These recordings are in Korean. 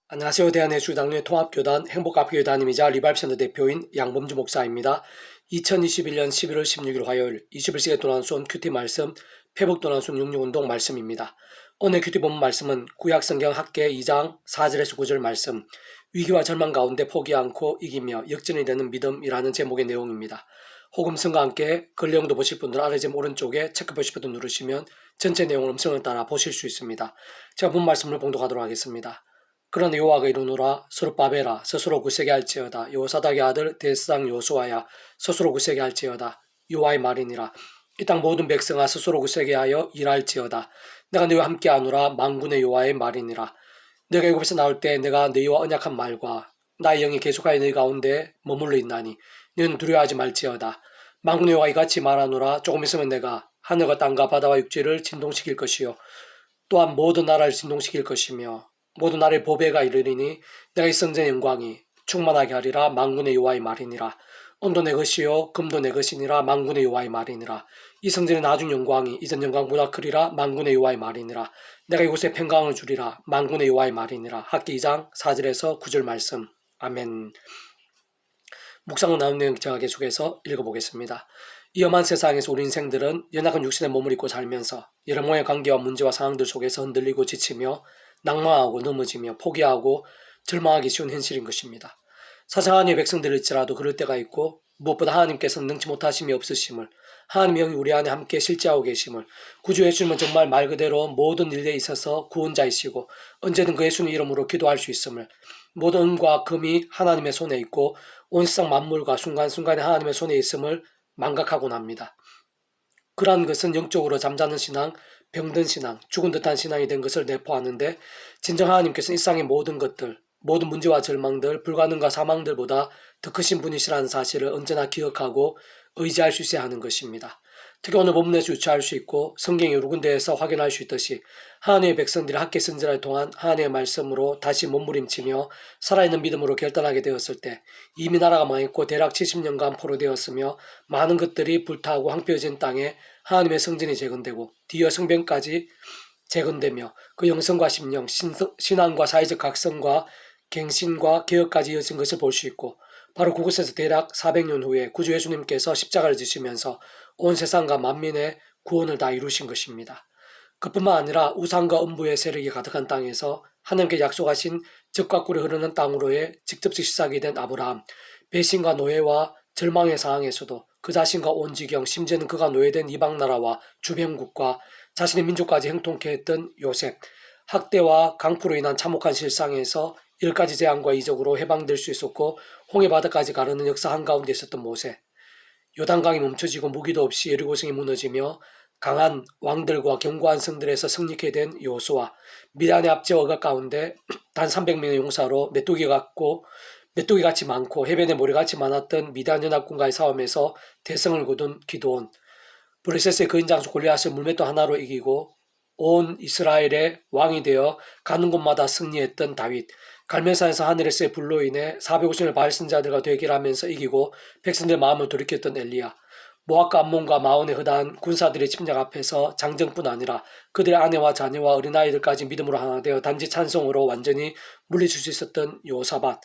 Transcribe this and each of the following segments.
안녕하세요. 대한의 주당의 통합교단 행복가교단임이자 리발센터 대표인 양범주 목사입니다. 2021년 11월 16일 화요일 21세기 도난손 큐티 말씀 회복 도난손 66운동 말씀입니다. 오늘 큐티 본문 말씀은 구약성경 학계 2장 4절에서 9절 말씀 위기와 절망 가운데 포기 않고 이기며 역전이 되는 믿음이라는 제목의 내용입니다. 호금성과 함께 근래용도 보실 분들 아래 점 오른쪽에 체크 보실 버튼 누르시면 전체 내용을 음성을 따라 보실 수 있습니다. 제가 본 말씀을 봉독하도록 하겠습니다. 그러나 여호와가 이르노라 스룹바벨아 스스로 굳세게 할지어다 여호사닥의 아들 대스상 요수아야 스스로 굳세게 할지어다 여호와의 말이니라. 이 땅 모든 백성아 스스로 굳세게 하여 일할지어다 내가 너희와 함께하노라 만군의 여호와의 말이니라. 너희가 애굽에서 나올 때 내가 너희와 언약한 말과 나의 영이 계속하여 너희 가운데 머물러 있나니 너희는 두려워하지 말지어다. 만군의 여호와 이같이 말하노라. 조금 있으면 내가 하늘과 땅과 바다와 육지를 진동시킬 것이요 또한 모든 나라를 진동시킬 것이며 모든 나라의 보배가 이르리니 내가 이 성전의 영광이 충만하게 하리라. 만군의 여호와의 말이니라. 은도 내 것이요 금도 내 것이니라. 만군의 여호와의 말이니라. 이 성전의 나중 영광이 이전 영광보다 크리라. 만군의 여호와의 말이니라. 내가 이곳에 평강을 주리라. 만군의 여호와의 말이니라. 학기 2장 4절에서 9절 말씀. 아멘. 묵상을 나눈 내용 제가 계속해서 읽어보겠습니다. 이 험한 세상에서 우리 인생들은 연약한 육신의 몸을 입고 살면서 여러 모양의 관계와 문제와 상황들 속에서 흔들리고 지치며 낭망하고 넘어지며 포기하고 절망하기 쉬운 현실인 것입니다. 사실 하나님의 백성들일지라도 그럴 때가 있고 무엇보다 하나님께서는 능치 못하심이 없으심을 하나님의 영이 우리 안에 함께 실제하고 계심을 구주 예수님은 정말 말 그대로 모든 일에 있어서 구원자이시고 언제든 그 예수님 이름으로 기도할 수 있음을 모든 은과 금이 하나님의 손에 있고 온 세상 만물과 순간순간에 하나님의 손에 있음을 망각하곤 합니다. 그러한 것은 영적으로 잠자는 신앙, 병든 신앙, 죽은 듯한 신앙이 된 것을 내포하는데 진정 하나님께서는 이 세상의 모든 것들, 모든 문제와 절망들, 불가능과 사망들보다 더 크신 분이시라는 사실을 언제나 기억하고 의지할 수 있어야 하는 것입니다. 특히 오늘 본문에서 유추할 수 있고 성경 여러 군데에서 확인할 수 있듯이 하나님의 백성들이 학계 선지자를 통한 하나님의 말씀으로 다시 몸부림치며 살아있는 믿음으로 결단하게 되었을 때 이미 나라가 망했고 대략 70년간 포로되었으며 많은 것들이 불타고 황폐해진 땅에 하나님의 성전이 재건되고 뒤이어 성벽까지 재건되며 그 영성과 심령, 신앙과 사회적 각성과 갱신과 개혁까지 이어진 것을 볼 수 있고 바로 그곳에서 대략 400년 후에 구주 예수님께서 십자가를 지시면서 온 세상과 만민의 구원을 다 이루신 것입니다. 그뿐만 아니라 우상과 음부의 세력이 가득한 땅에서 하나님께 약속하신 젖과 꿀이 흐르는 땅으로의 직접적 시작이 된 아브라함, 배신과 노예와 절망의 상황에서도 그 자신과 온 지경, 심지어는 그가 노예된 이방나라와 주변국과 자신의 민족까지 형통케 했던 요셉, 학대와 강포로 인한 참혹한 실상에서 10가지 재앙과 이적으로 해방될 수 있었고 홍해바다까지 가르는 역사 한가운데 있었던 모세, 요단강이 멈춰지고 무기도 없이 여리고성이 무너지며 강한 왕들과 견고한 성들에서 승리케 된 요수아, 미단의 압제와 억압 가운데 단 300명의 용사로 메뚜기같이 많고 해변에 모래같이 많았던 미단 연합군과의 싸움에서 대성을 거둔 기드온, 브레셋의 거인 장수 골리앗을 물맷돌 하나로 이기고 온 이스라엘의 왕이 되어 가는 곳마다 승리했던 다윗, 갈멜산에서 하늘에서의 불로 인해 450의 바알 선지자들과 대결하면서 이기고 백성들의 마음을 돌이켰던 엘리야, 모압과 암몬과 마온의 허다한 군사들의 침략 앞에서 장정뿐 아니라 그들의 아내와 자녀와 어린아이들까지 믿음으로 하나 되어 단지 찬송으로 완전히 물리칠 수 있었던 요사밧,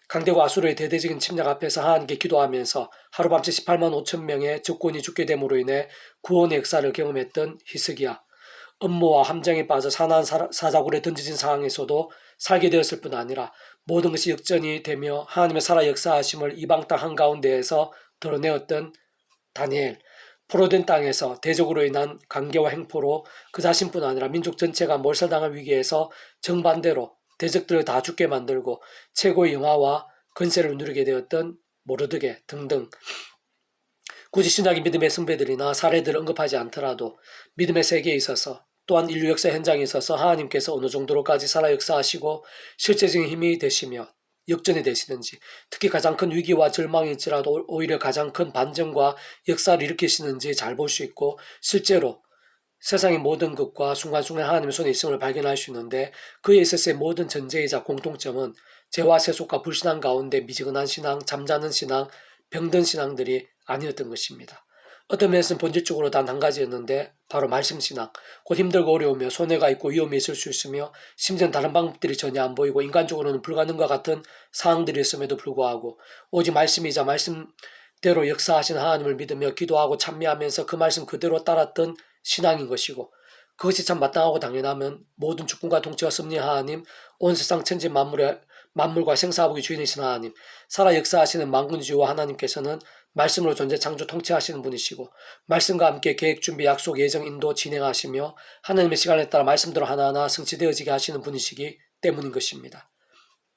강대국 아수르의 대대적인 침략 앞에서 하나님께 기도하면서 하루밤새 18만 5천 명의 적군이 죽게 됨으로 인해 구원의 역사를 경험했던 히스기야, 음모와 함정에 빠져 사나운 사자굴에 던져진 상황에서도 살게 되었을 뿐 아니라 모든 것이 역전이 되며 하나님의 살아 역사하심을 이방 땅 한가운데에서 드러내었던 다니엘, 포로된 땅에서 대적으로 인한 관계와 행포로 그 자신뿐 아니라 민족 전체가 몰살당할 위기에서 정반대로 대적들을 다 죽게 만들고 최고의 영화와 권세를 누리게 되었던 모르드게 등등, 굳이 신학의 믿음의 선배들이나 사례들을 언급하지 않더라도 믿음의 세계에 있어서 또한 인류 역사 현장에 있어서 하나님께서 어느 정도로까지 살아 역사하시고 실제적인 힘이 되시며 역전이 되시는지, 특히 가장 큰 위기와 절망일지라도 오히려 가장 큰 반전과 역사를 일으키시는지 잘 볼 수 있고 실제로 세상의 모든 것과 순간순간 하나님의 손에 있음을 발견할 수 있는데 그에 있어서의 모든 전제이자 공통점은 죄와 세속과 불신앙 가운데 미지근한 신앙, 잠자는 신앙, 병든 신앙들이 아니었던 것입니다. 어떤 면에서는 본질적으로 단 한 가지였는데 바로 말씀신앙, 곧 힘들고 어려우며 손해가 있고 위험이 있을 수 있으며 심지어는 다른 방법들이 전혀 안 보이고 인간적으로는 불가능과 같은 상황들이었음에도 불구하고 오직 말씀이자 말씀대로 역사하시는 하나님을 믿으며 기도하고 찬미하면서 그 말씀 그대로 따랐던 신앙인 것이고, 그것이 참 마땅하고 당연하면 모든 주권과 통치와 섭리의 하나님, 온 세상 천지 만물과 생사하복의 주인이신 하나님, 살아 역사하시는 만군주와 하나님께서는 말씀으로 존재 창조 통치하시는 분이시고, 말씀과 함께 계획 준비 약속 예정 인도 진행하시며 하나님의 시간에 따라 말씀대로 하나하나 성취되어지게 하시는 분이시기 때문인 것입니다.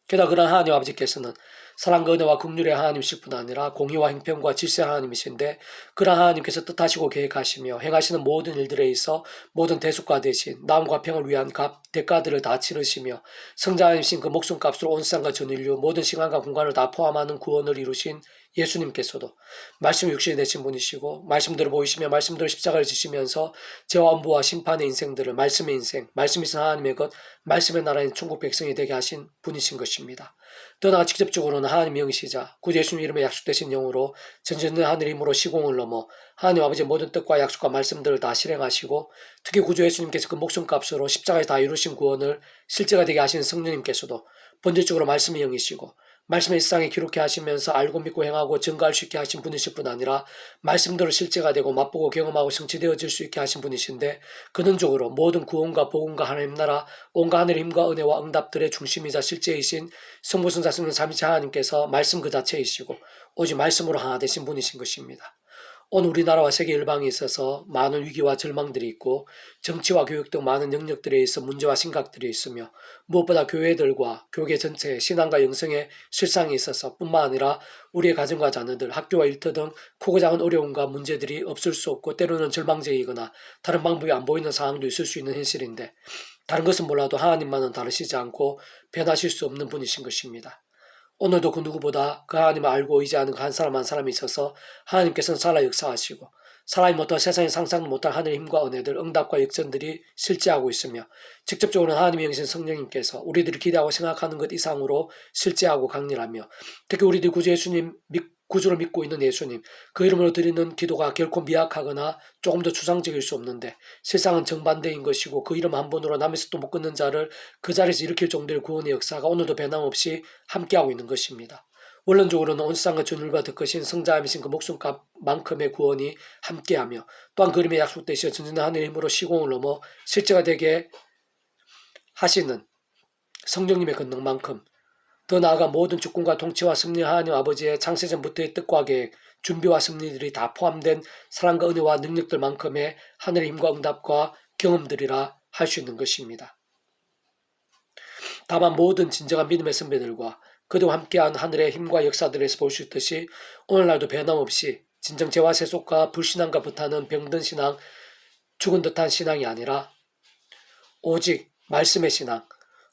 게다가 그런 하나님 아버지께서는 사랑과 은혜와 긍휼의 하나님이실 뿐 아니라 공의와 형편과 질서의 하나님이신데, 그런 하나님께서 뜻하시고 계획하시며 행하시는 모든 일들에 있어 모든 대속과 대신 나음과 평을 위한 대가들을 다 치르시며 성자이신 그 목숨값으로 온 세상과 전 인류 모든 시간과 공간을 다 포함하는 구원을 이루신 예수님께서도 말씀 육신이 되신 분이시고, 말씀대로 보이시며 말씀대로 십자가를 지시면서 죄와 엄부와 심판의 인생들을 말씀의 인생, 말씀이신 하나님의 것, 말씀의 나라인 천국 백성이 되게 하신 분이신 것입니다. 더 나아가 직접적으로는 하나님의 영이시자 구주 예수님 이름에 약속되신 영으로 전전의 하늘 힘으로 시공을 넘어 하나님 아버지의 모든 뜻과 약속과 말씀들을 다 실행하시고, 특히 구주 예수님께서 그 목숨값으로 십자가에 다 이루신 구원을 실제가 되게 하신 성령님께서도 본질적으로 말씀의 영이시고 말씀의 일상에 기록해 하시면서 알고 믿고 행하고 증거할 수 있게 하신 분이실 뿐 아니라 말씀대로 실제가 되고 맛보고 경험하고 성취되어질 수 있게 하신 분이신데, 근원적으로 모든 구원과 복음과 하나님 나라 온갖 하늘의 힘과 은혜와 응답들의 중심이자 실제이신 성부성자 성령 삼위체 하나님께서 말씀 그 자체이시고 오직 말씀으로 하나 되신 분이신 것입니다. 오늘 우리나라와 세계 일방에 있어서 많은 위기와 절망들이 있고 정치와 교육 등 많은 영역들에 있어 문제와 심각들이 있으며, 무엇보다 교회들과 교계 전체의 신앙과 영성의 실상에 있어서 뿐만 아니라 우리의 가정과 자녀들, 학교와 일터 등 크고 작은 어려움과 문제들이 없을 수 없고 때로는 절망적이거나 다른 방법이 안 보이는 상황도 있을 수 있는 현실인데, 다른 것은 몰라도 하나님만은 다르시지 않고 변하실 수 없는 분이신 것입니다. 오늘도 그 누구보다 그 하나님을 알고 의지하는 그 한 사람 한 사람이 있어서 하나님께서는 살아 역사하시고 사람이 못한 세상에 상상도 못한 하늘의 힘과 은혜들, 응답과 역전들이 실제하고 있으며, 직접적으로는 하나님의 영이신 성령님께서 우리들이 기대하고 생각하는 것 이상으로 실제하고 강렬하며, 특히 우리들이 구주를 믿고 있는 예수님, 그 이름으로 드리는 기도가 결코 미약하거나 조금 더 추상적일 수 없는데 실상은 정반대인 것이고, 그 이름 한 번으로 남에서 또 못 끊는 자를 그 자리에서 일으킬 정도의 구원의 역사가 오늘도 변함없이 함께하고 있는 것입니다. 원론적으로는 온 세상과 전율과 덕하신 성자이신 그 목숨값만큼의 구원이 함께하며, 또한 그 이름의 약속되시어 전전의 하늘의 힘으로 시공을 넘어 실제가 되게 하시는 성령님의 권능만큼, 더 나아가 모든 주권과 통치와 섭리 하나님 아버지의 창세전부터의 뜻과 계획, 준비와 섭리들이 다 포함된 사랑과 은혜와 능력들만큼의 하늘의 힘과 응답과 경험들이라 할 수 있는 것입니다. 다만 모든 진정한 믿음의 선배들과 그들과 함께한 하늘의 힘과 역사들에서 볼 수 있듯이 오늘날도 변함없이 진정 죄와 세속과 불신앙과 불타는 병든 신앙, 죽은 듯한 신앙이 아니라 오직 말씀의 신앙,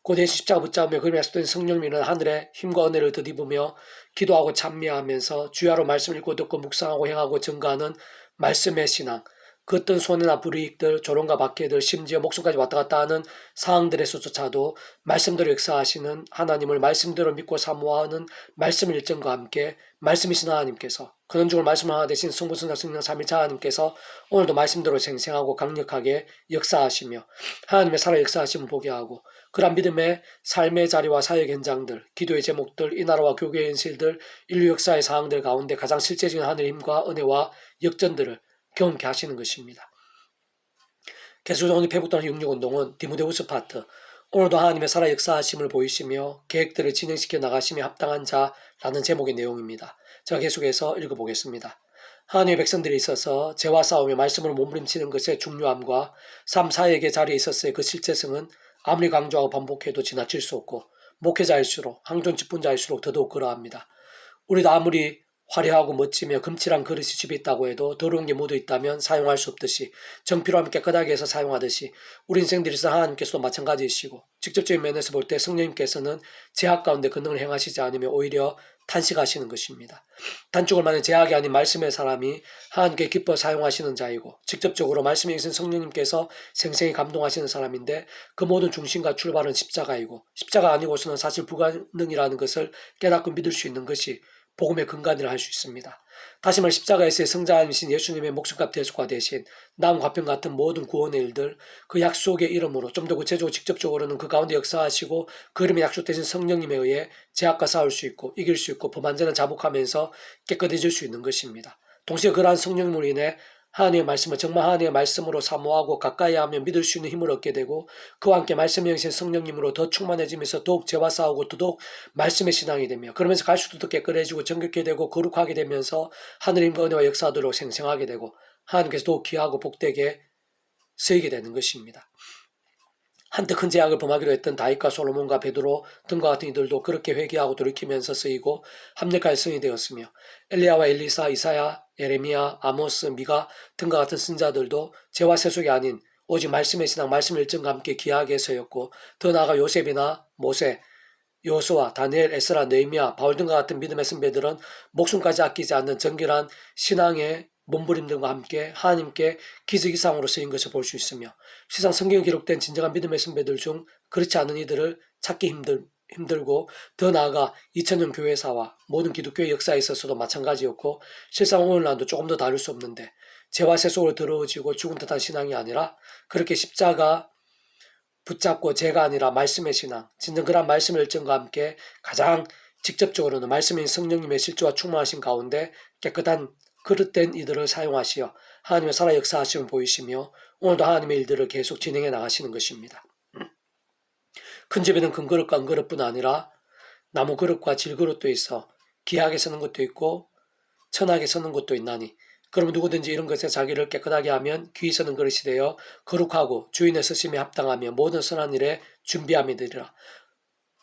곧 예수 십자가 붙잡으며 그림에 약속된 성령님이는 하늘의 힘과 은혜를 덧입으며 기도하고 찬미하면서 주야로 말씀을 읽고 듣고 묵상하고 행하고 증거하는 말씀의 신앙, 그 어떤 손해나 불이익들, 조롱과 박해들, 심지어 목숨까지 왔다 갔다 하는 상황들에서조차도 말씀대로 역사하시는 하나님을 말씀대로 믿고 사모하는 말씀 일정과 함께 말씀이신 하나님께서, 근원적으로 말씀 하나 되신 성부 성자 성령 삼위일체 하나님께서 오늘도 말씀대로 생생하고 강력하게 역사하시며 하나님의 살아 역사하심을 보게 하고, 그런 믿음의 삶의 자리와 사역 현장들, 기도의 제목들, 이 나라와 교계의 현실들, 인류 역사의 상황들 가운데 가장 실제적인 하늘의 힘과 은혜와 역전들을 경험케 하시는 것입니다. 계속해서 오늘 페북도는 66운동은 디모데후서 파트, 오늘도 하나님의 살아 역사하심을 보이시며 계획들을 진행시켜 나가심에 합당한 자라는 제목의 내용입니다. 제가 계속해서 읽어보겠습니다. 하나님의 백성들이 있어서 죄와 싸우며 말씀으로 몸부림치는 것의 중요함과 삶 사역의 자리에 있어서의 그 실제성은 아무리 강조하고 반복해도 지나칠 수 없고, 목회자일수록 항존 직분자일수록 더더욱 그러합니다. 우리도 아무리 화려하고 멋지며 금칠한 그릇이 집에 있다고 해도 더러운 게 묻어 있다면 사용할 수 없듯이, 정피로 하면 깨끗하게 해서 사용하듯이 우리 인생들이 있어 하나님께서도 마찬가지이시고, 직접적인 면에서 볼 때 성령님께서는 제약 가운데 권능을 행하시지 않으며 오히려 탄식하시는 것입니다. 단축을 말하는 제약이 아닌 말씀의 사람이 하나님께 기뻐 사용하시는 자이고, 직접적으로 말씀에 계신 성령님께서 생생히 감동하시는 사람인데, 그 모든 중심과 출발은 십자가이고, 십자가 아니고서는 사실 불가능이라는 것을 깨닫고 믿을 수 있는 것이 복음의 근간이라 할 수 있습니다. 다시 말해 십자가에서의 성자이신 예수님의 목숨값 대속화 대신 나무 화평 같은 모든 구원의 일들, 그 약속의 이름으로 좀 더 구체적으로 직접적으로는 그 가운데 역사하시고 그 이름에 약속되신 성령님에 의해 죄악과 싸울 수 있고 이길 수 있고 법 완전한 자복하면서 깨끗해질 수 있는 것입니다. 동시에 그러한 성령님으로 인해 하나님의 말씀을 정말 하나님의 말씀으로 사모하고 가까이 하며 믿을 수 있는 힘을 얻게 되고 그와 함께 말씀의 영이신 성령님으로 더 충만해지면서 더욱 죄와 싸우고 더욱 말씀의 신앙이 되며 그러면서 갈수록 더 깨끗해지고 정결케 되고 거룩하게 되면서 하느님과 은혜와 역사도록 생생하게 되고 하나님께서 더욱 귀하고 복되게 쓰이게 되는 것입니다. 한때 큰 제약을 범하기로 했던 다윗과 솔로몬과 베드로 등과 같은 이들도 그렇게 회개하고 돌이키면서 쓰이고 합력할 성이 되었으며 엘리야와 엘리사, 이사야, 예레미야, 아모스, 미가 등과 같은 선자들도 죄와 세속이 아닌 오직 말씀의 신앙, 말씀의 일정과 함께 귀하게 서였고 더 나아가 요셉이나 모세, 여호수아, 다니엘, 에스라, 느헤미야, 바울 등과 같은 믿음의 선배들은 목숨까지 아끼지 않는 정결한 신앙의 몸부림들과 함께 하나님께 기적이상으로 쓰인 것을 볼 수 있으며 시상 성경에 기록된 진정한 믿음의 선배들 중 그렇지 않은 이들을 찾기 힘들고 더 나아가 2000년 교회사와 모든 기독교의 역사에 있어서도 마찬가지였고 실상 오늘날도 조금 더 다를 수 없는데 죄와 세속으로 더러워지고 죽은 듯한 신앙이 아니라 그렇게 십자가 붙잡고 죄가 아니라 말씀의 신앙, 진정 그런 말씀의 열정과 함께 가장 직접적으로는 말씀인 성령님의 실조와 충만하신 가운데 깨끗한 그릇된 이들을 사용하시어 하나님의 살아 역사하심을 보이시며 오늘도 하나님의 일들을 계속 진행해 나가시는 것입니다. 큰 집에는 큰 그릇과 은 그릇뿐 아니라 나무 그릇과 질 그릇도 있어 귀하게 쓰는 것도 있고 천하게 쓰는 것도 있나니 그러면 누구든지 이런 것에 자기를 깨끗하게 하면 귀히 쓰는 그릇이 되어 거룩하고 주인의 쓰심에 합당하며 모든 선한 일에 준비함이 되리라.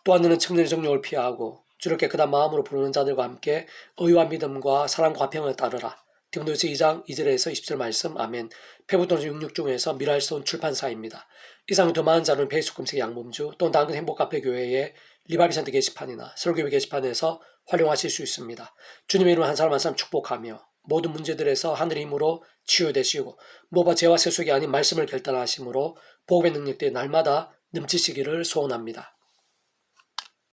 또한 너는 청년의 정욕을 피하고 주를 깨끗한 마음으로 부르는 자들과 함께 의와 믿음과 사랑과 화평을 따르라. 디모데후서 2장 2절에서 20절 말씀. 아멘. 페북도는 66 중에서 미랄스온 출판사입니다. 이상 더 많은 자는 페이스북 검색 양범주 또는 당근 행복카페교회의 리바비산트 게시판이나 설교회 게시판에서 활용하실 수 있습니다. 주님의 이름으로 한 사람 한 사람 축복하며 모든 문제들에서 하늘의 힘으로 치유되시고 뭐가 죄와 세속이 아닌 말씀을 결단하심으로 복음의 능력들이 날마다 넘치시기를 소원합니다.